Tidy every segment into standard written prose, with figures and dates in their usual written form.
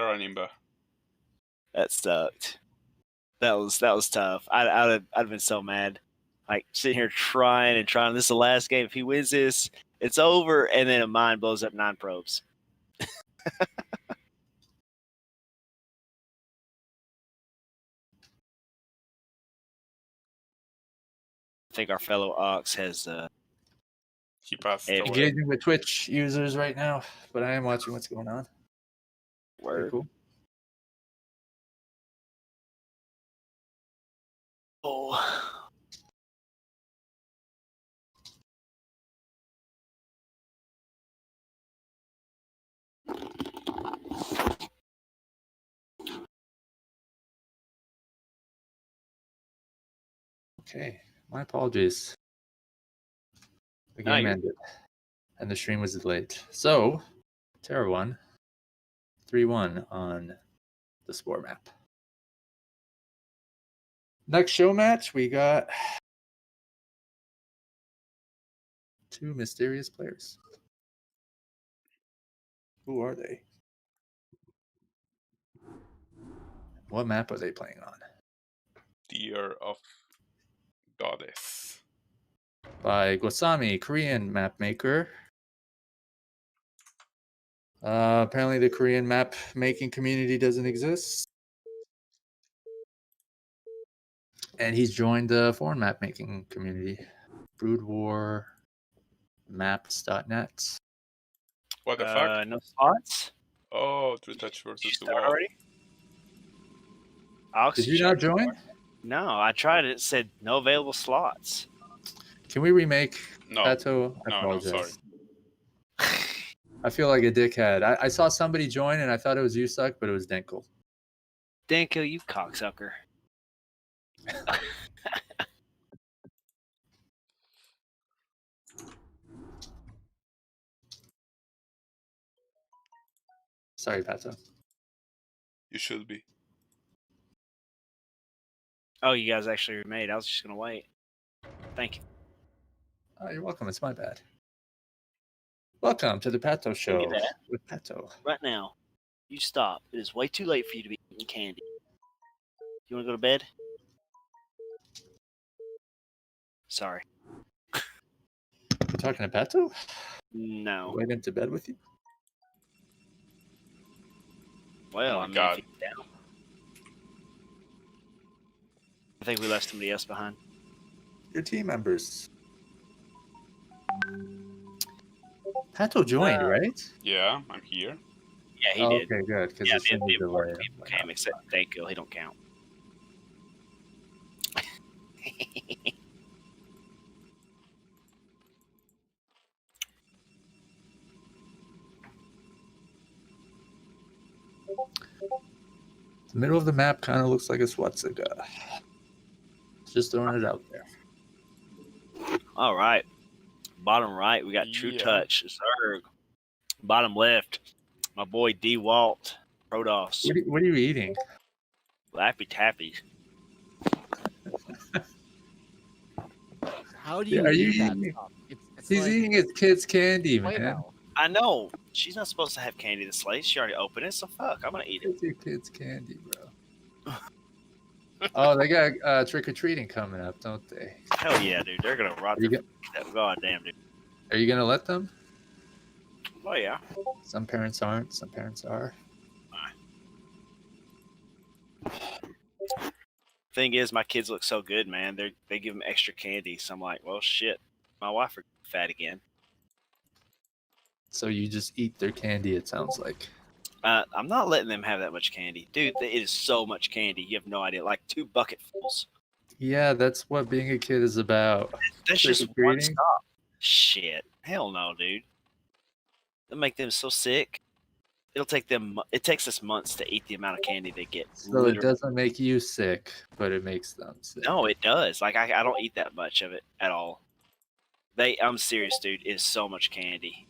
Nimba. That sucked. That was tough. I'd have been so mad. Like sitting here trying. This is the last game. If he wins this, it's over. And then a mine blows up 9 probes. I think our fellow Ox has He passed Hey, away. Engaging with Twitch users right now, but I am watching what's going on. Very word. cool. Oh. Okay, my apologies. The game ended, and the stream was delayed. So, Terra won 3-1 on the Spore map. Next show match, we got 2 mysterious players. Who are they? What map are they playing on? Dear of Goddess. By Gosami, Korean map maker. Apparently the Korean map making community doesn't exist. And he's joined the foreign map making community. Brood War maps.net. What the fuck? No slots? Oh, Trutacz Did you versus start Dewalt. already? Ox, Did you not join? No, I tried it. It said no available slots. Can we remake No. Pato? I No, apologize. sorry. I feel like a dickhead. I saw somebody join and I thought it was Usuck, but it was Denkel. Danko, you cocksucker. Sorry, Pato. You should be. Oh, you guys actually remade. I was just going to wait. Thank you. Oh, you're welcome. It's my bad. Welcome to the Pato Show Look at that. with Pato. Right now, you stop. It is way too late for you to be eating candy. You want to go to bed? Sorry. You talking to Pato? No. Went into bed with you? Well, Oh my I mean, God. if he's down. I think we left somebody else behind. Your team members. Pato joined, right? Yeah, I'm here. Yeah, he did. Okay, good. Because Yeah, it's in the important delay. people came except Danko. He don't count. The middle of the map kind of looks like a swastika. Just throwing it out there. All right. Bottom right, we got Trutacz. Zerg. Bottom left, my boy Dewalt. Protoss. What are you eating? Lappy Tappy. How do you Are you eat that eating? stuff? It's He's like eating his kid's candy, man. Play-Doh. I know. She's not supposed to have candy this late. She already opened it, so fuck. I'm going to eat it. It's your kid's candy, bro. Oh, they got trick-or-treating coming up, don't they? Hell yeah, dude. They're going to rot that goddamn dude. Are you going to let them? Oh, yeah. Some parents aren't. Some parents are. Thing is, my kids look so good, man. They give them extra candy. So I'm like, well, shit. My wife are fat again. So you just eat their candy, it sounds like. I'm not letting them have that much candy. Dude, it is so much candy. You have no idea. Like 2 bucketfuls. Yeah, that's what being a kid is about. That's just one Trick-or-treating? stop. Shit. Hell no, dude. They'll make them so sick. It takes us months to eat the amount of candy they get. So literally. it doesn't make you sick, but it makes them sick. No, it does. Like I don't eat that much of it at all. I'm serious, dude. It is so much candy.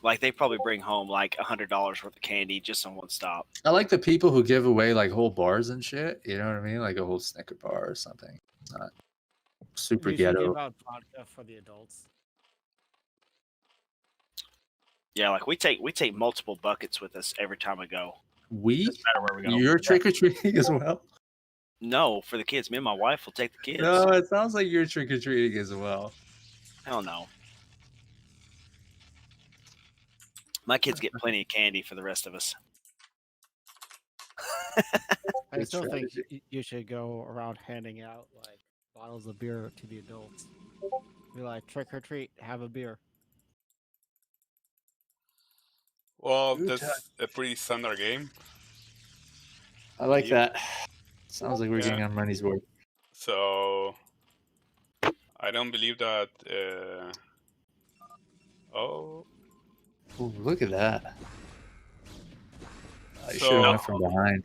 Like they probably bring home like $100 worth of candy just on one stop. I like the people who give away like whole bars and shit. You know what I mean? Like a whole Snicker bar or something. Not super You should ghetto. give out vodka for the adults. Yeah, like we take multiple buckets with us every time we go. We? Doesn't matter where we go. You're trick or treating as well? No, for the kids. Me and my wife will take the kids. No, it sounds like you're trick or treating as well. Hell no. My kids get plenty of candy for the rest of us. I Good still think strategy. you should go around handing out like bottles of beer to the adults. Be like, trick or treat, have a beer. Well, Trutacs. that's a pretty standard game. I like Yep. that. Sounds like we're Yeah. getting our money's worth. So I don't believe that. Oh, Ooh, look at that. I So- should have went from behind.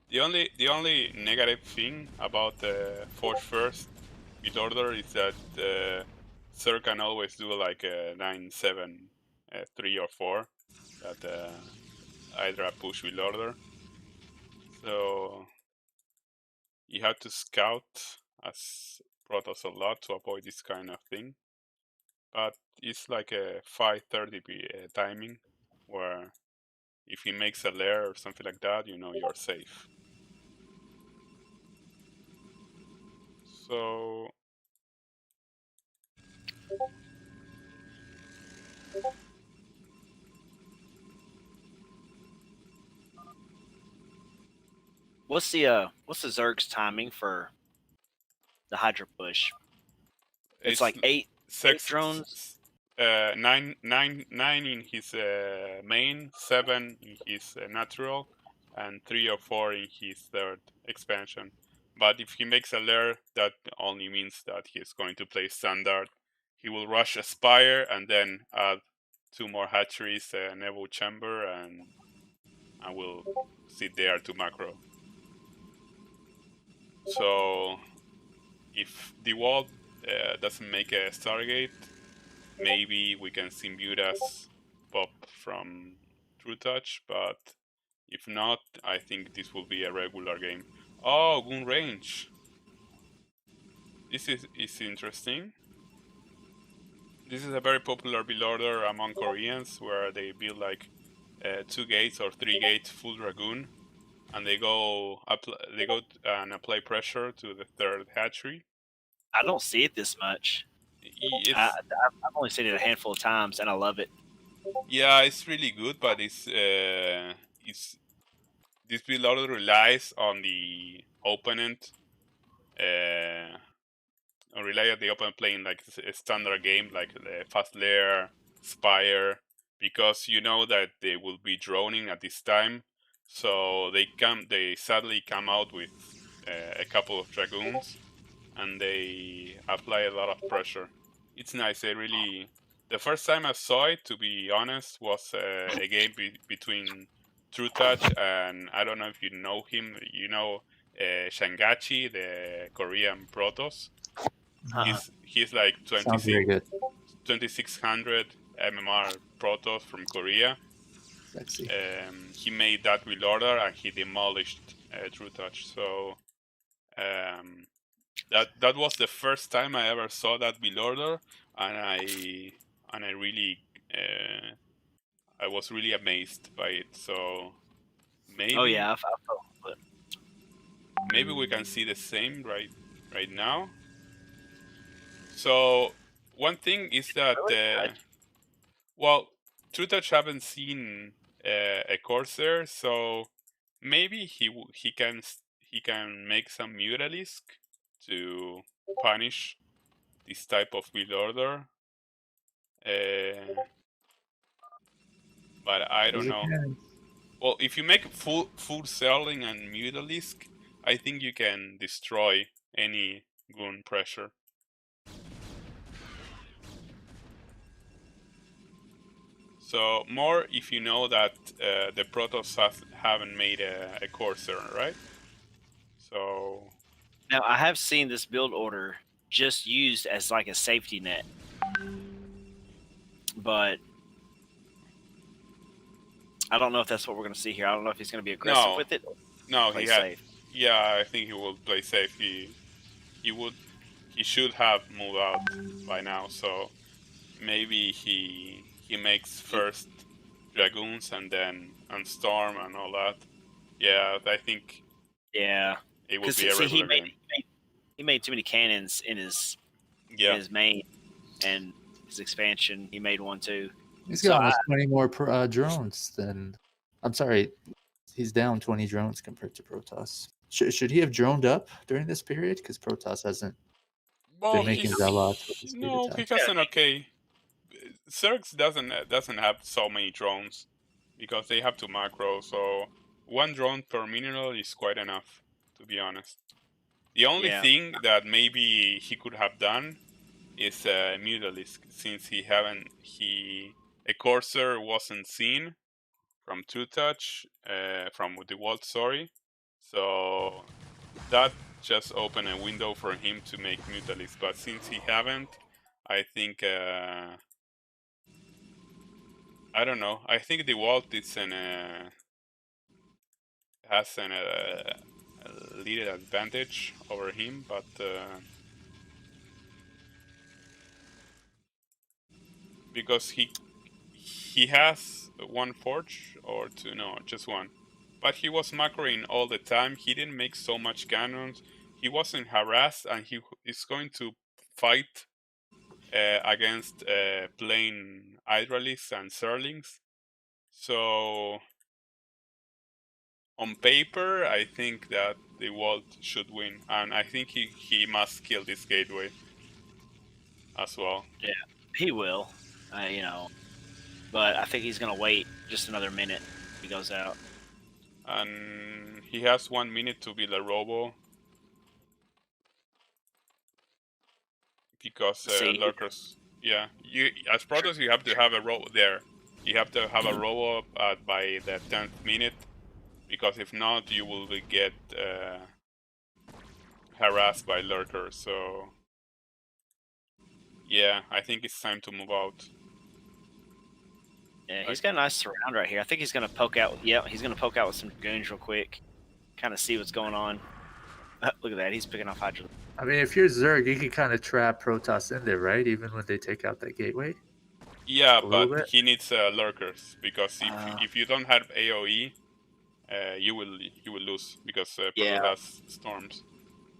the only negative thing about the Forge First build order is that Sir can always do like a 9-7, 3 or 4 that Hydra push build order. So you have to scout as Protoss a lot to avoid this kind of thing. But it's like a 5:30 timing where if he makes a lair or something like that, you know you're safe. So What's the Zerg's timing for the Hydra push? It's like eight drones? 9 in his main, 7 in his natural, and 3 or 4 in his third expansion. But if he makes a lair, that only means that he is going to play standard. He will rush a spire and then add 2 more hatcheries, an evo chamber, and I will sit there to macro. So if Dewalt doesn't make a Stargate, maybe we can symbiote as Pop from Trutacz, but if not, I think this will be a regular game. Oh, gun range. This is interesting. This is a very popular build order among Koreans, where they build like 2 gates or 3 gates full dragoon, and they go and apply pressure to the third hatchery. I don't see it this much. I've only seen it a handful of times, and I love it. Yeah, it's really good, but it's this build order relies on the opponent, rely on the opponent playing like a standard game, like the fast lair, spire, because you know that they will be droning at this time, so they sadly come out with a couple of dragoons, and they apply a lot of pressure. It's nice. The first time I saw it, to be honest, was a game between Trutacz and I don't know if you know him. You know Shangachi, the Korean Protoss. He's like Sounds very good. 2600 MMR Protoss from Korea. Sexy. He made that build order and he demolished Trutacz. So that was the first time I ever saw that build order, and I really I was really amazed by it. So maybe Oh yeah, I felt it. maybe we can see the same right now. So one thing is that well, Trutacz haven't seen a Corsair, so maybe he can make some Mutalisk to punish this type of build order. But I don't know. Well, if you make full selling and Mutalisk, I think you can destroy any gun pressure. So more if you know that the Protoss haven't made a Corsair, right? So Now I have seen this build order just used as like a safety net, but I don't know if that's what we're going to see here. I don't know if he's going to be aggressive with it. No, Play he had. safe. Yeah, I think he will play safe. He should have moved out by now. So maybe he he makes first Dragoons and then on Storm and all that. Yeah, I think Yeah, it will because be a see, regular game. he made too many cannons in his Yeah, main and his expansion. He made one too. He's So got almost 20 more drones than. I'm sorry, he's down 20 drones compared to Protoss. Should he have droned up during this period? Because Protoss hasn't well, been making Zealots with the speed no, he attack. has an okay. Zerg doesn't have so many drones because they have to macro. So one drone per mineral is quite enough, to be honest. The only Yeah. thing that maybe he could have done is Mutalisk, since a Corsair wasn't seen from Trutacz, from Dewalt, sorry. So that just opened a window for him to make Mutalisk, but since he haven't, I think I don't know. I think Dewalt is has a little advantage over him, but because he has one forge or two, no, just one. But he was macroing all the time. He didn't make so much cannons. He wasn't harassed, and he is going to fight against plain Hydralisks and Zerlings. So on paper, I think that the Walt should win, and I think he must kill this gateway as well. Yeah, he will. But I think he's gonna wait just another minute. He goes out. And he has 1 minute to build a robo because lurkers. Yeah, you as Protoss you have to have a robo there. You have to have a robo by the 10th minute, because if not, you will get harassed by lurkers. So yeah, I think it's time to move out. Yeah, he's got a nice surround right here. I think he's gonna poke out. Yeah, he's gonna poke out with some goons real quick, kind of see what's going on. Look at that, he's picking off Hydra. I mean, if you're Zerg, you can kind of trap Protoss in there, right? Even when they take out that gateway. Yeah, but he needs lurkers, because if you don't have AOE, you will lose, because Protoss has storms.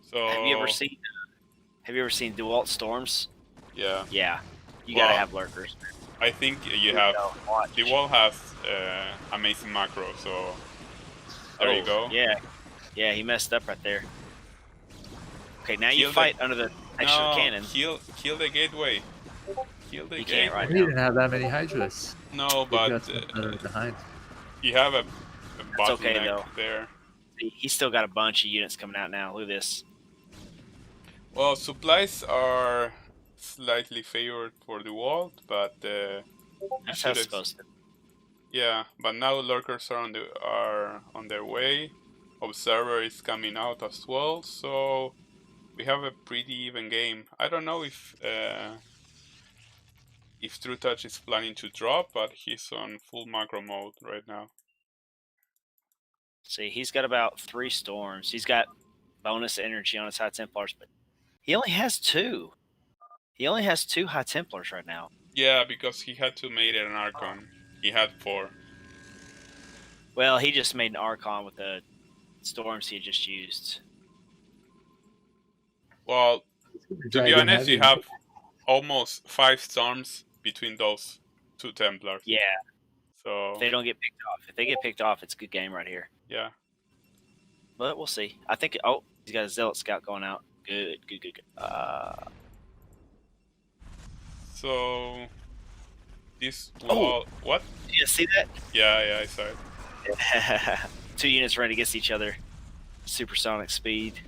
So have you ever seen Dewalt storms? Yeah. Yeah, you gotta have lurkers. I think you have. Dewalt has amazing macro, so there you go. Yeah, he messed up right there. Okay, now you fight under the extra cannon. Kill the gateway. Kill the gateway. Can't right he now. didn't have that many Hydras. No, but behind. You have a bottleneck there. He's still got a bunch of units coming out now. Look at this. Well, supplies are slightly favored for the Walt, but that's how it's supposed to. Yeah, but now lurkers are on their way. Observer is coming out as well, so we have a pretty even game. I don't know if Trutacz is planning to drop, but he's on full macro mode right now. See, he's got about 3 storms. He's got bonus energy on his High Templars, but he only has 2. He only has 2 High Templars right now. Yeah, because he had to make it an Archon. He had 4. Well, he just made an Archon with the storms he just used. Well, to be honest, you have almost 5 storms between those 2 Templars. Yeah. So if they don't get picked off. If they get picked off, it's a good game right here. Yeah. But we'll see. I think. Oh, he's got a Zealot Scout going out. Good. So this wall. What? Did you see that? Yeah, I saw it. 2 units running against each other. Supersonic speed.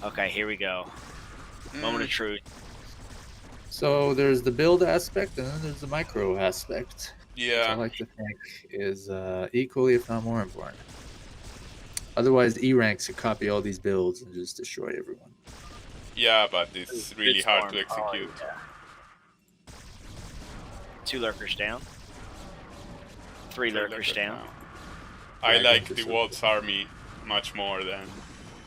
Okay, here we go. Moment of truth. So there's the build aspect, and then there's the micro aspect. Yeah. Which I like to think is equally, if not more important. Otherwise, E-ranks could copy all these builds and just destroy everyone. Yeah, but it's really hard to execute. Oh, yeah. 2 lurkers down. 3 lurkers down. I like the Walt's army much more than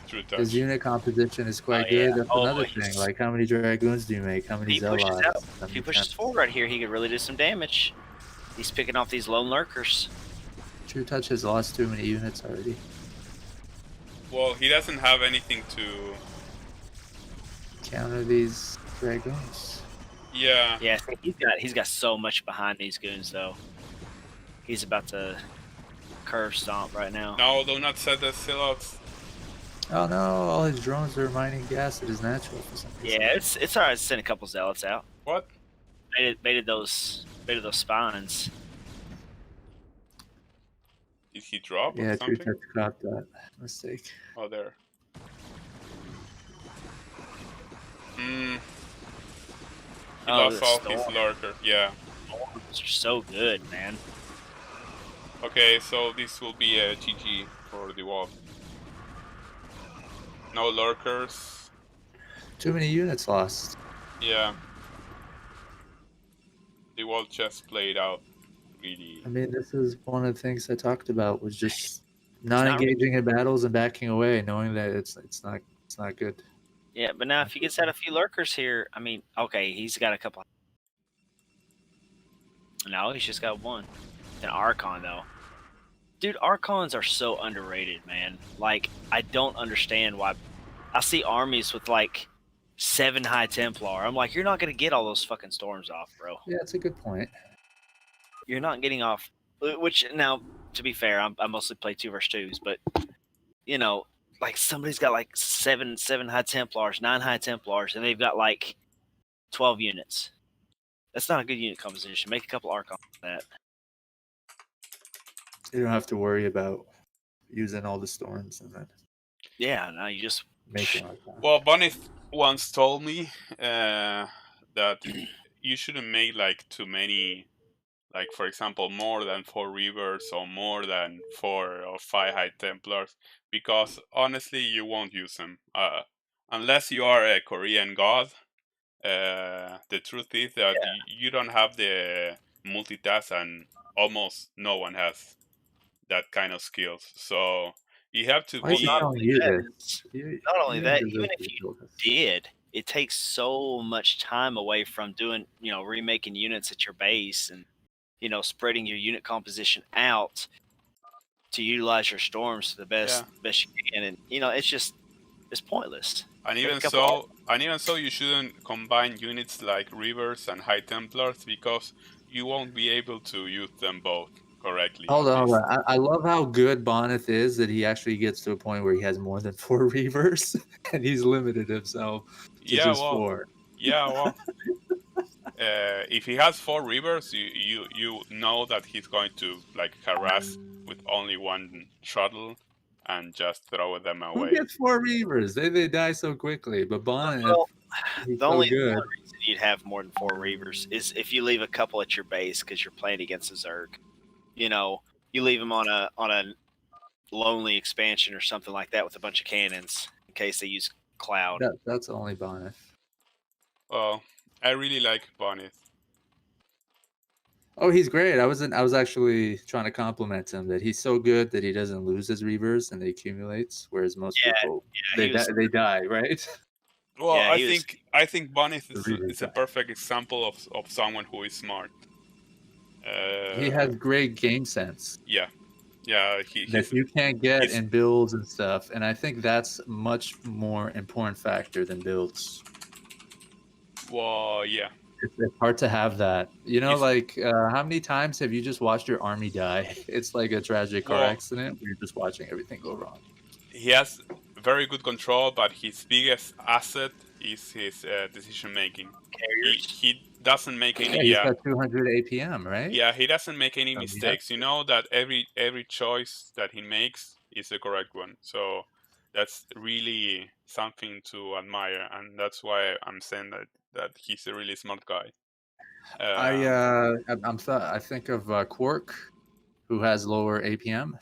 Trutacz. His unit composition is quite good. That's another thing. Like, how many dragoons do you make? How many He pushes zealots? out. If he pushes forward right here, he could really do some damage. He's picking off these lone lurkers. Trutacz has lost too many units already. Well, he doesn't have anything to counter these dragoons. Yeah. Yeah, he's got so much behind these goons though. He's about to curve stomp right now. No, do not set the silhouettes. Oh no, all his drones are mining gas. It is natural for some reason. Yeah, it's alright to send a couple zealots out. What? Baited those spines. Did he drop or Yeah, something? Trutacz caught that mistake. Oh, there. He lost all his lurker. Yeah. Those are so good, man. Okay, so this will be a GG for Dewalt. No lurkers. Too many units lost. Yeah. Dewalt just played out really. I mean, this is one of the things I talked about, was just not engaging in battles and backing away, knowing that it's not good. Yeah, but now if he gets out a few lurkers here, I mean, okay, he's got a couple. No, he's just got one. An Archon though. Dude, Archons are so underrated, man. Like, I don't understand why. I see armies with like 7 High Templar. I'm like, you're not gonna get all those fucking storms off, bro. Yeah, that's a good point. You're not getting off. Which now, to be fair, I mostly play 2 versus 2s, but you know, like somebody's got like 7 High Templars, 9 High Templars, and they've got like 12 units. That's not a good unit composition. Make a couple Archons for that. You don't have to worry about using all the storms and then. Yeah, no, you just make it like that. Well, Bunny once told me that you shouldn't make like too many, like for example, more than 4 Reavers or more than 4 or 5 High Templars, because honestly, you won't use them unless you are a Korean god. The truth is that you don't have the multitask, and almost no one has that kind of skills. So you have to be. Not only that, even if you did, it takes so much time away from doing, remaking units at your base and, spreading your unit composition out to utilize your storms to the best you can. And, it's pointless. And even so, you shouldn't combine units like Reavers and High Templars, because you won't be able to use them both correctly. Hold on. I love how good Bonith is, that he actually gets to a point where he has more than 4 Reavers, and he's limited himself to just 4. Yeah, well, if he has 4 Reavers, you know that he's going to like harass with only 1 shuttle and just throw them away. Who gets 4 Reavers? They die so quickly. But Bonnet, the only reason you'd have more than 4 Reavers is if you leave a couple at your base because you're playing against a Zerg. You leave them on a lonely expansion or something like that with a bunch of cannons in case they use Cloud. That's only Bonnet. Well, I really like Bonnet. Oh, he's great. I was actually trying to compliment him that he's so good that he doesn't lose his Reavers and they accumulates, whereas most people they die, right? Well, I think Bonnet is a perfect example of someone who is smart. He has great game sense. Yeah, that you can't get in builds and stuff, and I think that's much more important factor than builds. Well, yeah. It's hard to have that. How many times have you just watched your army die? It's like a tragic car accident where you're just watching everything go wrong. He has very good control, but his biggest asset is his decision making. He doesn't make any. He's got 200 APM, right? Yeah, he doesn't make any mistakes. You know that every choice that he makes is the correct one. So that's really something to admire, and that's why I'm saying that he's a really smart guy. I think of Quark, who has lower APM.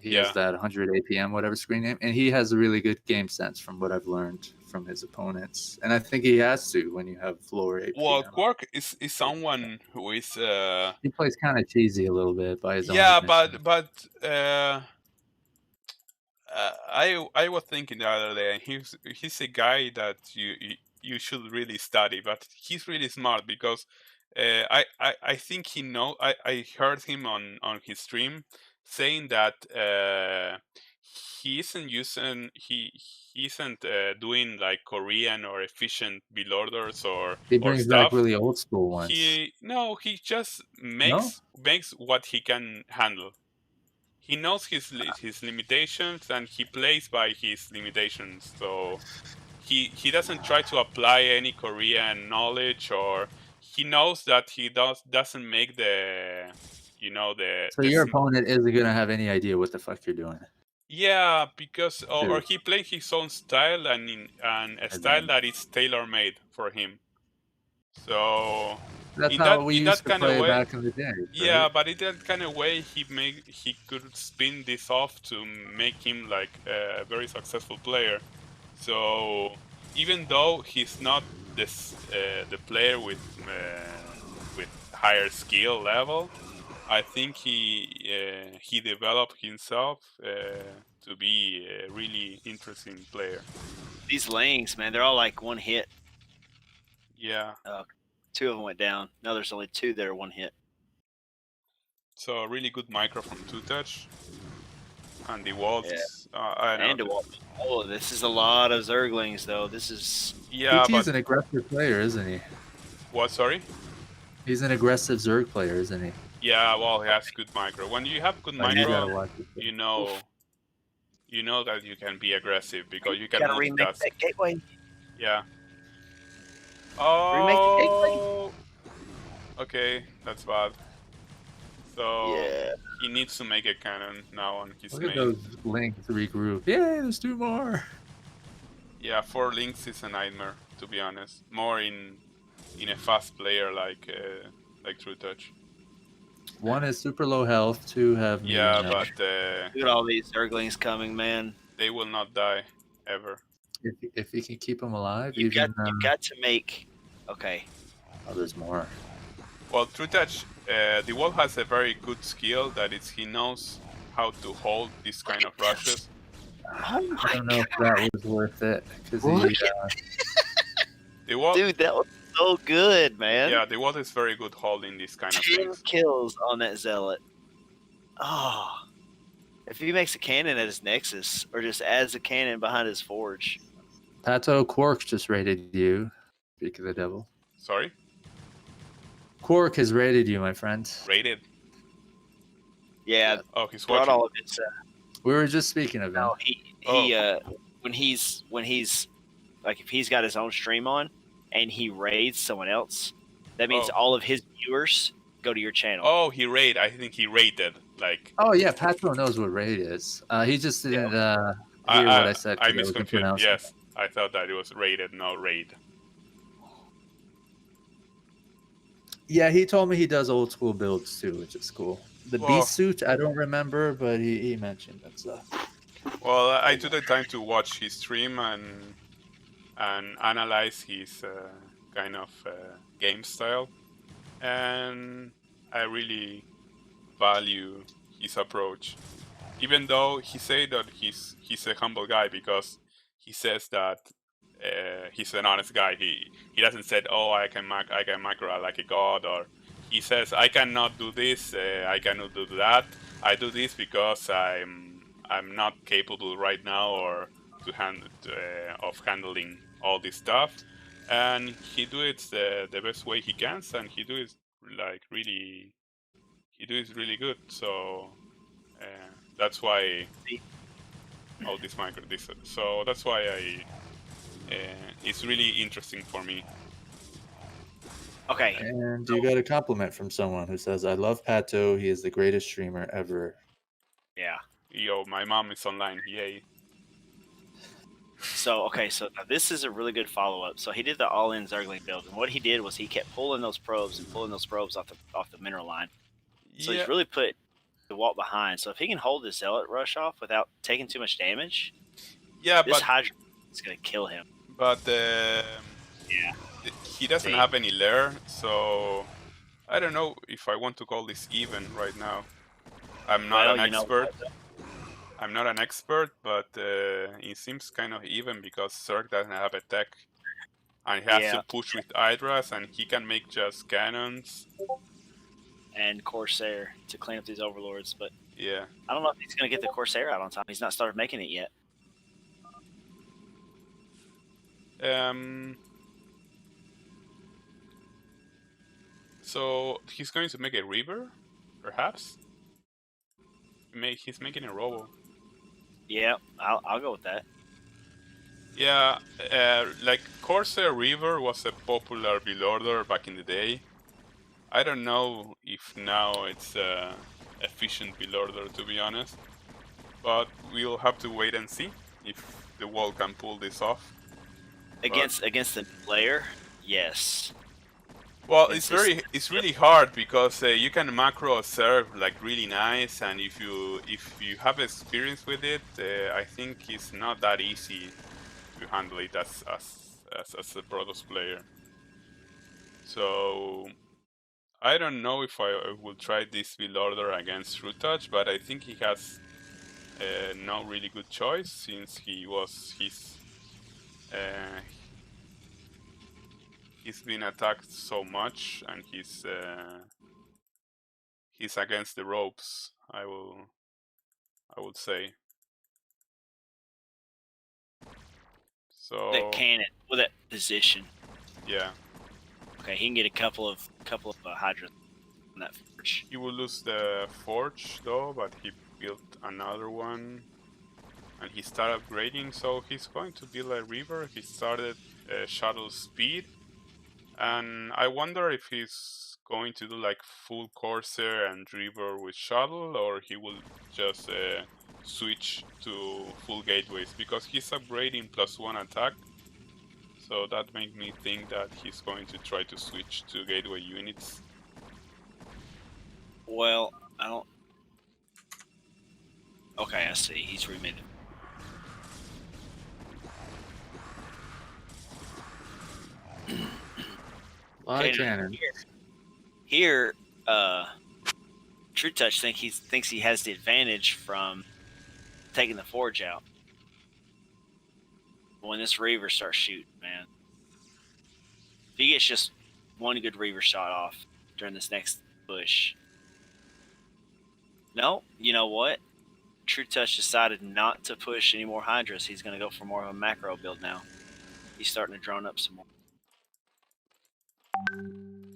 He has that 100 APM, whatever screen name, and he has a really good game sense from what I've learned from his opponents. And I think he has to when you have lower APM. Well, Quark is someone who is... he plays kind of cheesy a little bit by his own admission. but I was thinking the other day, and he's a guy that you should really study, but he's really smart because I think he know I heard him on his stream saying that he isn't using he isn't doing like Korean or efficient build orders He or brings back stuff. really old school ones. He just No? makes what he can handle. He knows his limitations and he plays by his limitations. So he doesn't try to apply any Korean knowledge, or he knows that he doesn't make the So your opponent isn't gonna have any idea what the fuck you're doing. yeah, because or Dude. he plays his own style and a style that is tailor made for him. So That's how we in used that to kind of play way, back in the day. yeah, Right? but in that kind of way, he could spin this off to make him like a very successful player. So even though he's not the player with higher skill level, I think he developed himself to be a really interesting player. These lanes, man, they're all like one hit. Yeah. 2 of them went down. Now there's only 2 that are one hit. So a really good micro from Trutacz. And Dewalt Yeah. is I And know. Dewalt. Oh, this is a lot of Zerglings, though. This is Yeah, PT's but an aggressive player, isn't he? what? Sorry. He's an aggressive Zerg player, isn't he? Yeah, well, he has good micro. When you have good Like, you gotta micro, watch it. you know that you can be aggressive because you can gotta remake multitask. that gateway. Yeah. Remake the gateway. Oh. Okay, that's bad. So Yeah. he needs to make a cannon now on his Look at main. those links regroup. Yay, there's 2 more. Yeah, 4 links is a nightmare, to be honest. More in a fast player like Trutacz. 1 is super low health, 2 have medium Yeah, health. but Look at all these Zerglings coming, man. they will not die ever. If you can keep them alive, You've even got to make. Okay. oh, there's more. Well, Trutacz, Dewalt has a very good skill that is he knows how to hold this kind of rushes. Oh I don't know if that was worth it because Dewalt, dude, that was so good, man. yeah, Dewalt is very good holding this kind of 10 things. kills on that zealot. Oh, if he makes a cannon at his nexus, or just adds a cannon behind his forge. Pato Quark just raided you. Speak of the devil. Sorry, Quark has raided you, my friend. rated. Yeah, Oh, he's brought watching. all of his. We were just speaking of him. No, he when he's like if he's got his own stream on and he raids someone else, that means all of his viewers go to your channel. Oh, he raid. I think he rated. Like. Oh yeah, Pato knows what raid is. He just didn't hear what I said. I 'cause wasn't misconfused. pronouncing Yes, it. I thought that it was rated, not raid. Yeah, he told me he does old school builds too, which is cool. The Well- beast suit, I don't remember, but he mentioned that stuff. Well, I took the time to watch his stream and analyze his kind of game style, and I really value his approach. Even though he said that he's a humble guy because he says that he's an honest guy. He doesn't say, "Oh, I can macro like a god," or he says, "I cannot do this. I cannot do that. I do this because I'm not capable right now or of handling all this stuff." And he do it the best way he can, and he do it like really. He do it really good. So that's why all this micro this. So that's why it's really interesting for me. Okay. And you got a compliment from someone who says, "I love Pato. He is the greatest streamer ever." Yeah. Yo, my mom is online. Yay. So now this is a really good follow up. So he did the all in Zergling build, and what he did was he kept pulling those probes off the mineral line. So he's really put the Dewalt behind. So if he can hold the zealot rush off without taking too much damage, yeah, this but Hydra is gonna kill him. but Yeah. he doesn't have any lair, so I don't know if I want to call this even right now. I'm not an expert. I'm not an expert, but it seems kind of even because Zerg doesn't have a tech. And he has to push with Hydras, and he can make just cannons. And Corsair to clean up these overlords, but yeah, I don't know if he's going to get the Corsair out on time. He's not started making it yet. So he's going to make a Reaver, perhaps. He's making a Robo. Yeah, I'll go with that. Yeah, like Corsair Reaver was a popular build order back in the day. I don't know if now it's a efficient build order, to be honest. But we'll have to wait and see if the wall can pull this off. Against the player, yes. Well, it's really hard because you can macro serve like really nice, and if you have experience with it, I think it's not that easy to handle it as a Protoss player. So I don't know if I will try this build order against Trutacz, but I think he has no really good choice since he's been attacked so much and he's against the ropes. I would say. So that cannon with that position. Yeah. Okay, he can get a couple of Hydras on that forge. He will lose the forge though, but he built another one, and he started upgrading. So he's going to build a Reaver. He started shuttle speed, and I wonder if he's going to do like full Corsair and Reaver with shuttle, or he will just switch to full gateways because he's upgrading +1 attack. So that made me think that he's going to try to switch to gateway units. Well, I don't. Okay, I see. He's remade it. A lot of cannon. Here, Trutacz thinks he has the advantage from taking the forge out. When this Reaver starts shooting, man, if he gets just one good Reaver shot off during this next push. No, you know what? Trutacz decided not to push any more Hydras. He's going to go for more of a macro build now. He's starting to drone up some more.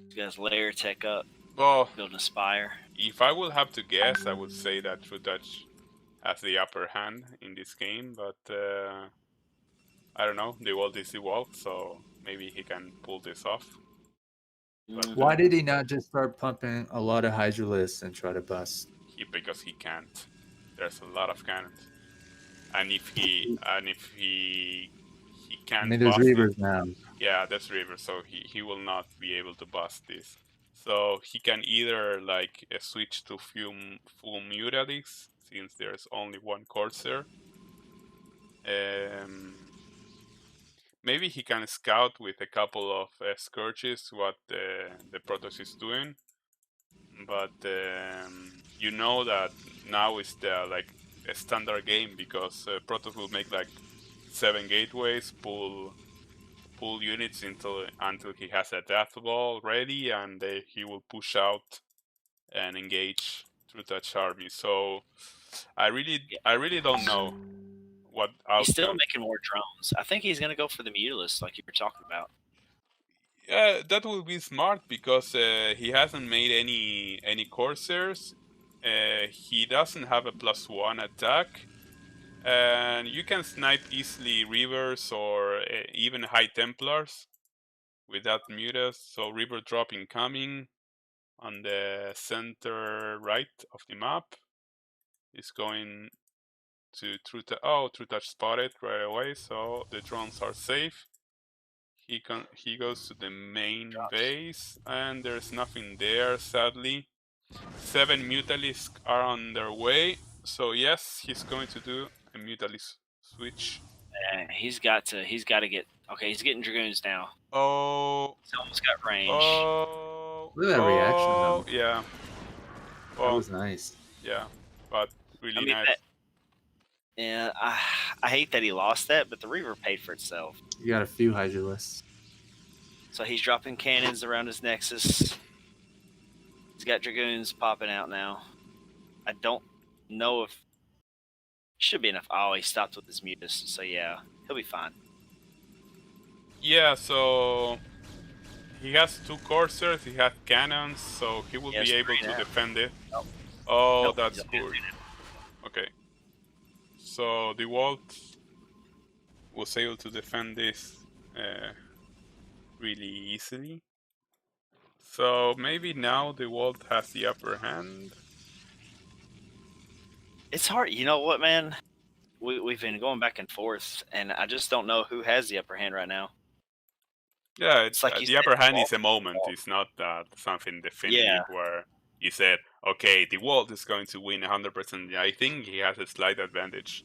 He's got his layer tech up. Well, building a spire. If I would have to guess, I would say that Trutacz has the upper hand in this game, but I don't know. Dewalt is Dewalt, so maybe he can pull this off. But, why did he not just start pumping a lot of Hydralisks and try to bust? Because he can't. There's a lot of cannons, and if he can't. I mean, there's Reavers now. Yeah, there's Reavers, so he will not be able to bust this. So he can either like switch to full Mutalics, since there's only one Corsair. Maybe he can scout with a couple of Scourges what the Protoss is doing. But you know that now is the like a standard game because Protoss will make like 7 gateways, pull units until he has a death ball ready, and he will push out and engage Trutacz army. So I really don't know what outcome. He's still making more drones. I think he's going to go for the Mutalisk like you were talking about. Yeah, that will be smart because he hasn't made any Corsairs. He doesn't have a +1 attack. And you can snipe easily Reavers or even High Templars without mutas. So Reaver drop incoming on the center right of the map is going to Trutacz. Oh, Trutacz spotted right away, so the drones are safe. He goes to the main base, and there's nothing there, sadly. 7 Mutalisks are on their way, so yes, he's going to do a Mutalisk switch. He's got to get. Okay, he's getting Dragoons now. Oh, he's almost got range. Oh, look at that reaction though. Yeah. Well, that was nice. Yeah, but really I mean, nice. Yeah, I hate that he lost that, but the Reaver paid for itself. You got a few Hydralisks. So he's dropping cannons around his Nexus. He's got Dragoons popping out now. I don't know if... Should be enough. Oh, he stopped with his Mutus, so yeah, he'll be fine. Yeah, so he has 2 coursers, he has cannons, so he will be able to defend it. Nope. Oh, Nope, that's good. Okay. So Dewalt was able to defend this really easily. So maybe now Dewalt has the upper hand. It's hard. You know what, man? We've been going back and forth, and I just don't know who has the upper hand right now. Yeah, It's like the upper hand is a moment. It's not something definitive where you said, okay, Dewalt is going to win 100%. I think he has a slight advantage.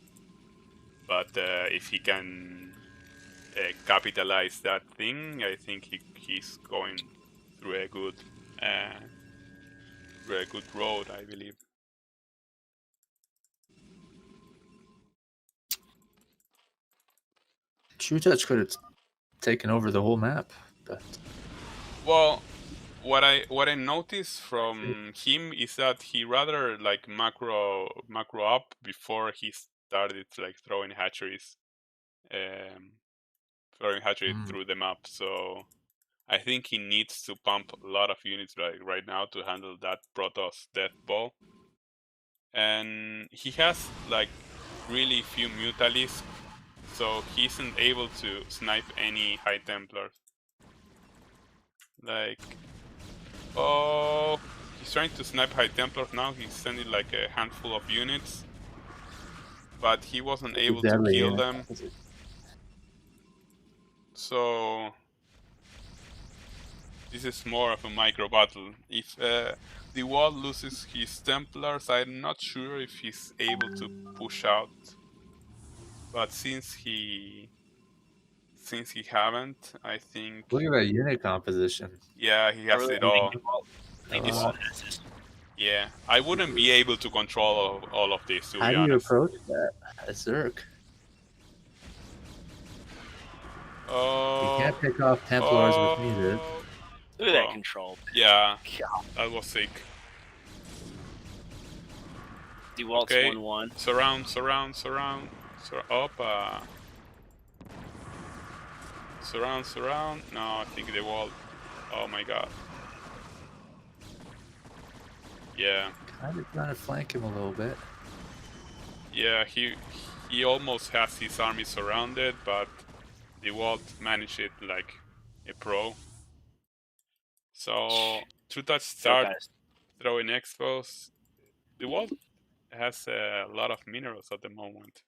But if he can capitalize that thing, I think he's going through a good road, I believe. Trutacz could have taken over the whole map, but Well, what I noticed from him is that he rather like macro up before he started like throwing hatcheries through the map. So I think he needs to pump a lot of units right now to handle that Protoss death ball. And he has like really few Mutalisks, so he isn't able to snipe any High Templars. Like, oh, he's trying to snipe High Templars now. He's sending like a handful of units, but he wasn't able to kill them. So this is more of a micro battle. If Dewalt loses his Templars, I'm not sure if he's able to push out. But since he haven't, I think. Look at that unit composition. Yeah, he has it all. Yeah, I wouldn't be able to control all of this, to be honest. How do you approach that as Zerg? Oh, you can't pick off Templars with me, dude. Look at that control. Yeah, that was sick. Dewalt's 1-1. Surround. Surround. No, I think Dewalt. Oh my god. Yeah. Kind of trying to flank him a little bit. Yeah, he almost has his army surrounded, but Dewalt managed it like a pro. So Trutacz start throwing expos. Dewalt has a lot of minerals at the moment,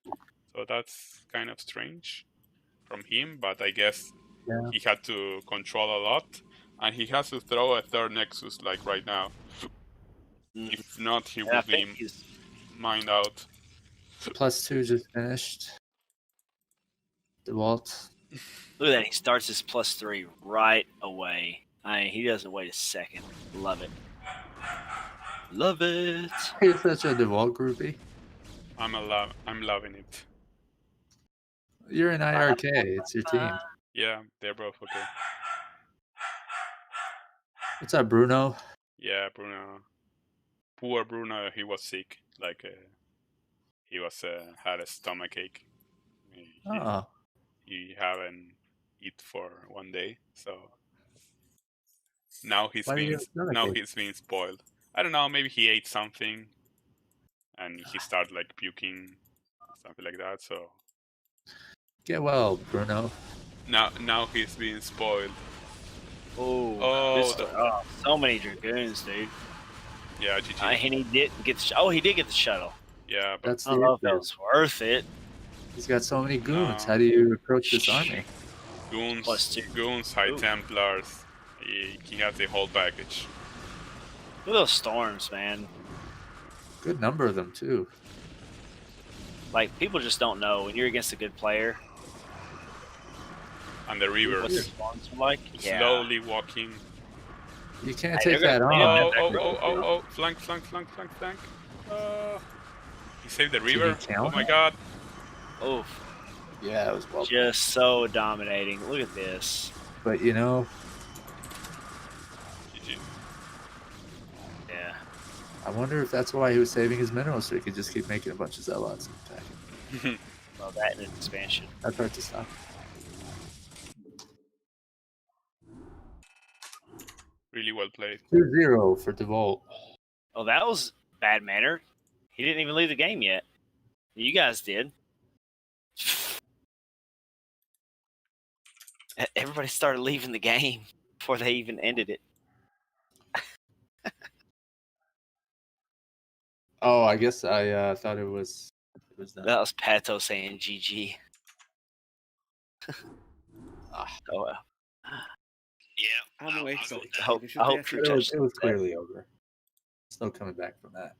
so that's kind of strange from him, but I guess he had to control a lot, and he has to throw a third Nexus like right now. If not, he will be mined out. +2 just finished. Dewalt. Look at that, he starts his +3 right away. He doesn't wait a second. Love it. Love it. You're such a Dewalt groupie. I'm loving it. You're an IRK. It's your team. Yeah, they're both okay. What's up, Bruno? Yeah, Bruno. Poor Bruno. He was sick. Like he was had a stomachache. He haven't eat for 1 day, so now he's being spoiled. I don't know. Maybe he ate something, and he started like puking, something like that. So get well, Bruno. Now he's being spoiled. So many Dragoons, dude. Yeah, GG. And he didn't get the he did get the shuttle. Yeah, but that's I don't know if that was worth it. He's got so many goons. How do you approach this army? Goons, High Templars. He has the whole package. Look at those storms, man. Good number of them too. Like, people just don't know when you're against a good player. And the Reavers. Like? Slowly walking. You can't take that on. Oh, flank. He saved the Reaver. Oh my god. Oof. Yeah, it was well. Just so dominating. Look at this. But GG. Yeah. I wonder if that's why he was saving his minerals so he could just keep making a bunch of Zealots and attacking. Well, that and an expansion. That's hard to stop. Really well played. 2-0 for Dewalt. Oh, that was bad mannered. He didn't even leave the game yet. You guys did. Everybody started leaving the game before they even ended it. Oh, I guess I thought it was done. That was Pato saying GG. Oh, well. Yeah. I'm awake, so I hope Trutacz It was clearly over. There's no coming back from that.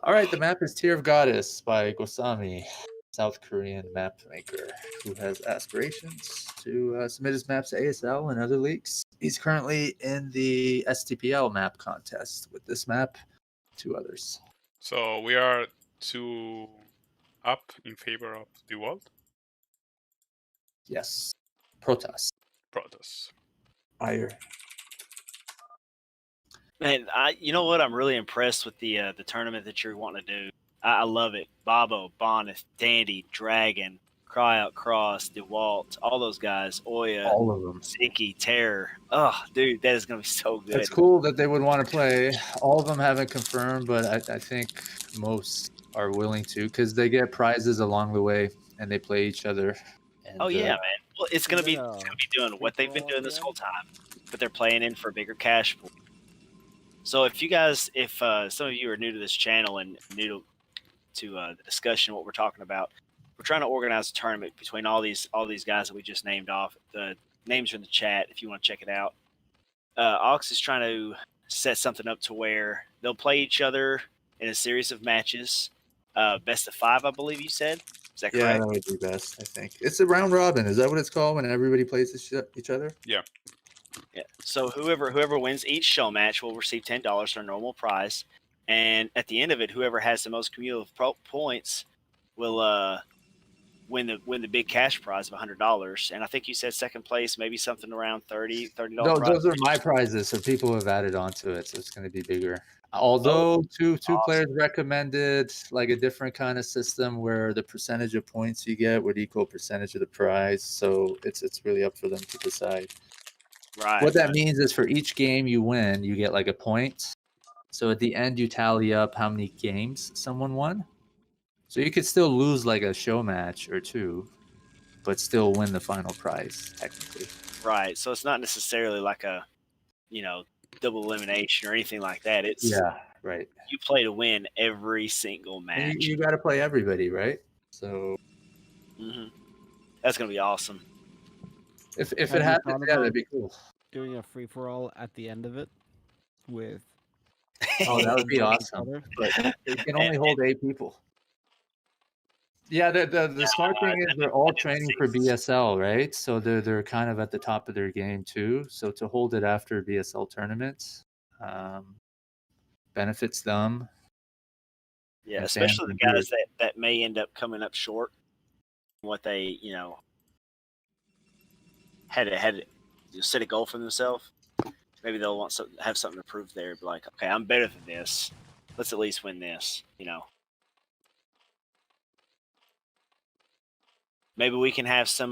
All right, the map is Tear of Goddess by Gosami, South Korean map maker who has aspirations to submit his maps to ASL and other leagues. He's currently in the STPL map contest with this map, 2 others. So we are 2 up in favor of Dewalt. Yes. Protoss. Protoss. Fire. Man, you know what? I'm really impressed with the tournament that you're wanting to do. I love it. Bobo, Bonnet, Dandy, Dragon, Cry Out Cross, DeWalt, all those guys, Oya, All of them. Zinky, Terror. Oh, dude, that is going to be so good. It's cool that they would want to play. All of them haven't confirmed, but I think most are willing to because they get prizes along the way and they play each other. And, Oh yeah, man. Well, it's gonna be doing what they've been free-for-all doing this again? whole time, but they're playing in for a bigger cash pool. So if you guys, if some of you are new to this channel and new to the discussion, what we're talking about, we're trying to organize a tournament between all these guys that we just named off. The names are in the chat if you want to check it out. Ox is trying to set something up to where they'll play each other in a series of matches, best of 5, I believe you said. Is that yeah, correct? that would be best, I think. It's a round robin. Is that what it's called when everybody plays each other? Yeah. Yeah. So whoever wins each show match will receive $10, their normal prize, and at the end of it, whoever has the most cumulative points will win the big cash prize of $100. And I think you said second place, maybe something around $30 No, prize. those are my prizes, so people have added onto it, so it's going to be bigger. Although two awesome. players recommended like a different kind of system where the percentage of points you get would equal percentage of the prize, so it's really up for them to decide. Right. What that means is for each game you win, you get like a point. So at the end, you tally up how many games someone won. So you could still lose like a show match or 2, but still win the final prize technically. Right. So it's not necessarily like a, double elimination or anything like that. It's Right. you play to win every single And match. you got to play everybody, right? So That's gonna be awesome. if Have it you happens, thought yeah, about that'd be cool. doing a free for all at the end of it with Oh, that would be each awesome. other? But it can only hold 8 people. Yeah, the smart thing is they're all training for BSL, right? So they're kind of at the top of their game too. So to hold it after BSL tournaments benefits them. Yeah, and especially fans the and guys that may end up coming up short. What they had to set a goal for themselves. Maybe they'll want have something to prove there. Be like, okay, I'm better than this. Let's at least win this. Maybe we can have some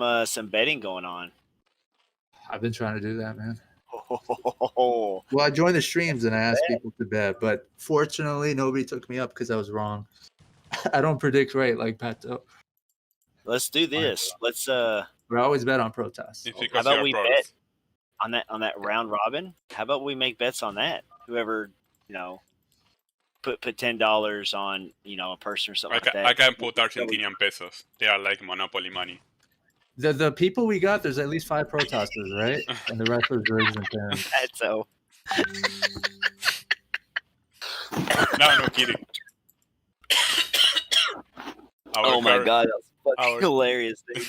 betting going on. I've been trying to do that, man. Oh, Well, I joined the streams and I asked people to bet, but fortunately, nobody took me up because I was wrong. I don't predict right like Pato. let's do this. Let's But I always bet on Protoss. It's how because about you are we pros. bet on that round robin? How about we make bets on that? Whoever put $10 on a person or something like that. I can put Argentinian pesos. They are like Monopoly money. The people we got, there's at least 5 Protosses, right? And the rest was Rigs and Terrans. That's so. No kidding. Oh my god, that's fucking hilarious, dude.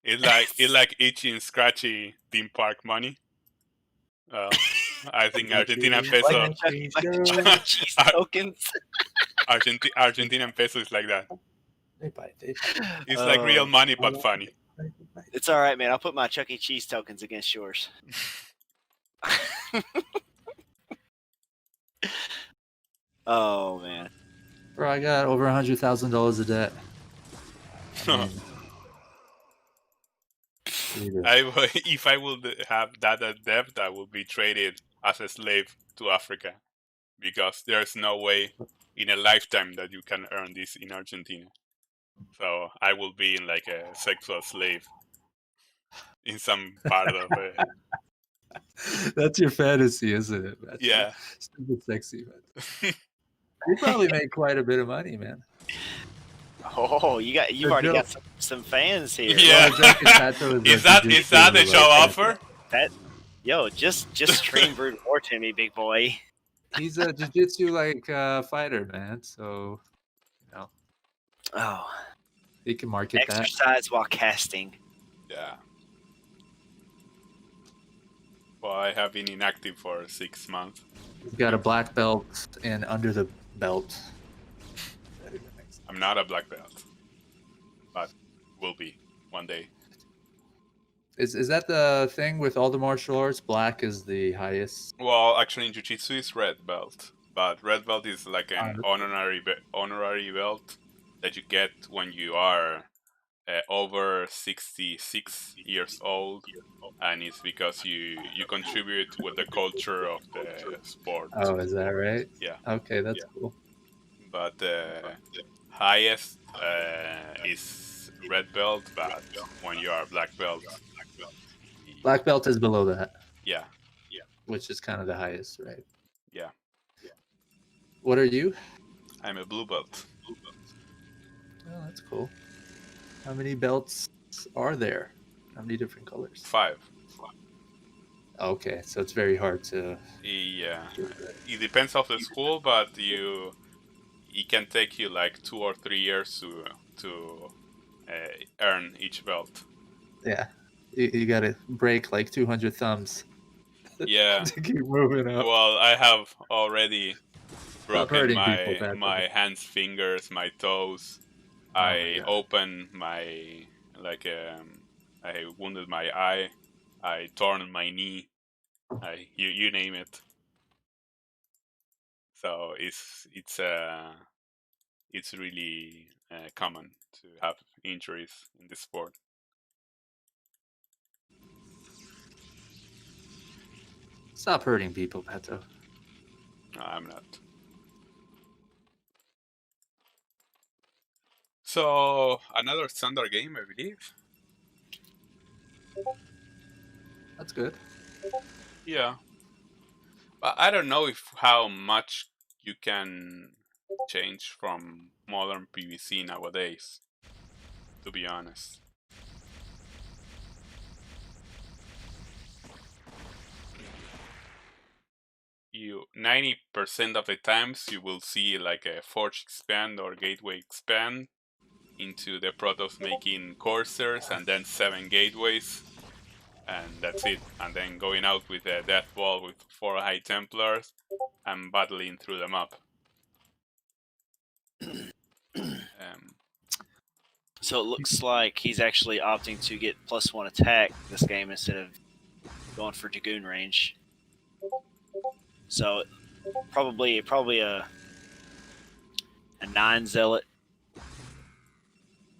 It's like itching, scratchy theme park money. I think Argentinian peso. Like cheese tokens. Argentinian peso is like that. They bite. It's like real Oh, money, but funny. it's all right, man. I'll put my Chuck E. Cheese tokens against yours. Oh man. Bro, I got over $100,000 of debt. I mean, If I would have that debt, I would be traded as a slave to Africa, because there's no way in a lifetime that you can earn this in Argentina. So I will be in like a sexual slave in some part of it. That's your fantasy, isn't it? That's Yeah. stupid sexy. You probably make quite a bit of money, man. Oh, you've already got some fans here. Yeah. Is that a show offer? Just stream Brood War to me, big boy. He's a jiu-jitsu fighter, man. So, Oh, he can market that. exercise while casting. Yeah. Well, I have been inactive for 6 months. He's got a black belt and under the belt. I'm not a black belt, but will be one day. Is that the thing with all the martial arts? Black is the highest. Well, actually, in Jiu-Jitsu is red belt, but red belt is like an honorary belt that you get when you are over 66 years old, and it's because you contribute with the culture of the sport. Oh, is that right? Yeah. Okay, that's cool. But the highest is red belt, but when you are black belt, black belt is below that. Yeah. Which is kind of the highest, right? Yeah. What are you? I'm a blue belt. Oh, that's cool. How many belts are there? How many different colors? 5. Okay, so it's very hard to. Yeah, it depends of the school, but it can take you like 2 or 3 years to earn each belt. Yeah, you got to break like 200 thumbs. Yeah. To keep moving up. Well, I have already broken people, my hands, fingers, my toes. I opened my I wounded my eye. I torn my knee. You name it. So it's really common to have injuries in this sport. Stop hurting people, Pato. No, I'm not. So another standard game, I believe. That's good. Yeah, but I don't know how much you can change from modern PvC nowadays, to be honest. You 90% of the times you will see like a forge expand or gateway expand into the Protoss making coursers and then 7 gateways, and that's it. And then going out with a death ball with 4 High Templars and battling through the map. So it looks like he's actually opting to get +1 attack this game instead of going for Dragoon range. So probably a 9 Zealot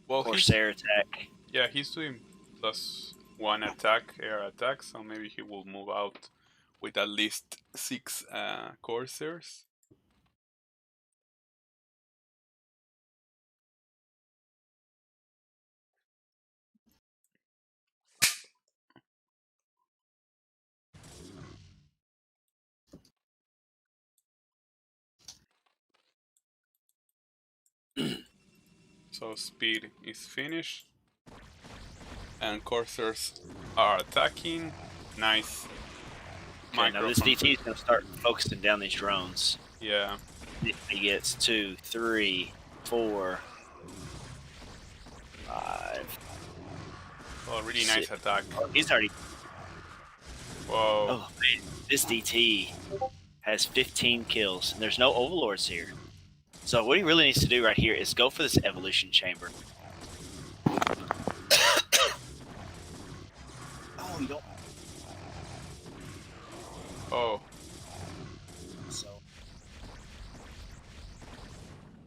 Corsair attack. Yeah, he's doing +1 attack, air attack, so maybe he will move out with at least 6 Corsairs. So speed is finished, and Corsairs are attacking. Nice. Okay, now this DT is going to start focusing down these drones. Yeah. He gets 2, 3, 4, 5. Oh, really nice attack. Oh, he's already. Whoa. Oh man, this DT has 15 kills, and there's no overlords here. So what he really needs to do right here is go for this evolution chamber. Oh, you don't. Oh, So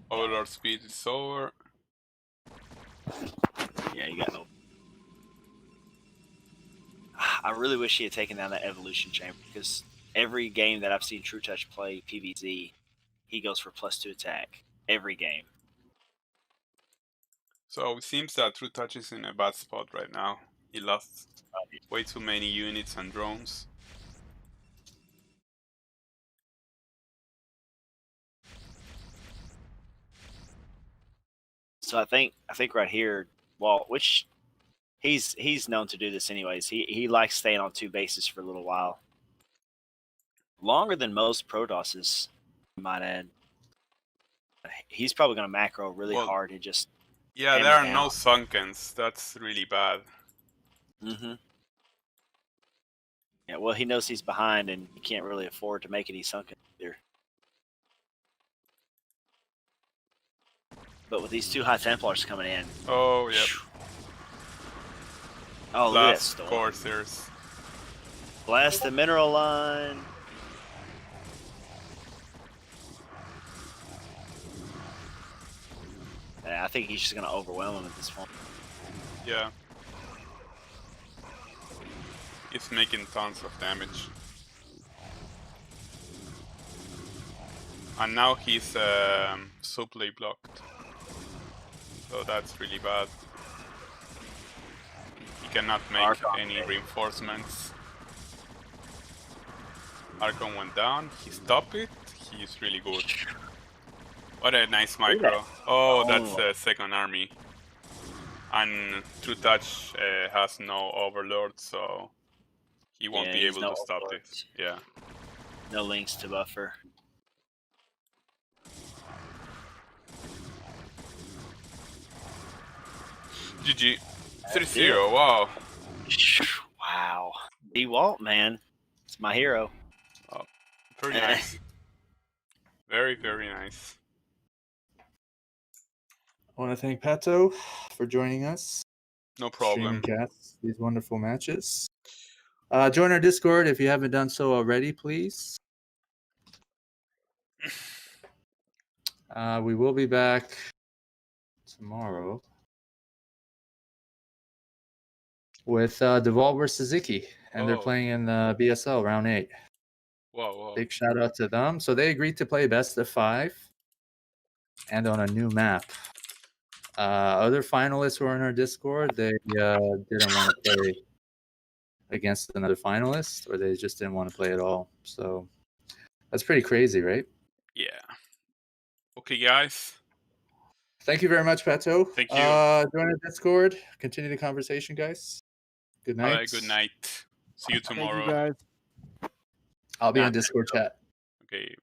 overlord speed is over. yeah, you got no. I really wish he had taken down that evolution chamber because every game that I've seen Trutacz play PvZ, he goes for +2 attack every game. So it seems that Trutacz is in a bad spot right now. He lost way too many units and drones. So I think right here, Walt, which he's known to do this anyways. He likes staying on 2 bases for a little while, longer than most Protosses, I might add. He's probably going to macro really Well, hard and just yeah, hammer there are down. no sunkens. That's really bad. Mm-hmm. Yeah, well, he knows he's behind and he can't really afford to make any sunken either. But with these 2 High Templars coming in, Oh, yep. oh, look at that Last storm. coursers. Blast the mineral line. Yeah, I think he's just going to overwhelm him at this point. Yeah. It's making tons of damage. And now he's supply blocked. So that's really bad. He cannot make Archon any dead. reinforcements. Archon went down. He stopped it. He's really good. What a nice micro. Oh, that's the second army. And Trutacz has no overlord, so he won't be he's able no to stop overlord. this. Yeah. No links to buffer. GG. 3-0, wow. Wow. Dewalt, man. It's my hero. Oh, very nice. Very, very nice. I want to thank Pato for joining us. No problem. Streaming cast these wonderful matches. Join our Discord if you haven't done so already, please. We will be back tomorrow with Dewalt versus Ziki, and they're playing in the BSL round 8. Whoa. Big shout out to them. So they agreed to play best of 5 and on a new map. Other finalists who are in our Discord, they didn't want to play against another finalist, or they just didn't want to play at all. So that's pretty crazy, right? Yeah. Okay, guys. Thank you very much, Pato. Thank you. Join our Discord. Continue the conversation, guys. Good night. Good night. See you tomorrow. Thank you guys. I'll be on Discord chat. Okay.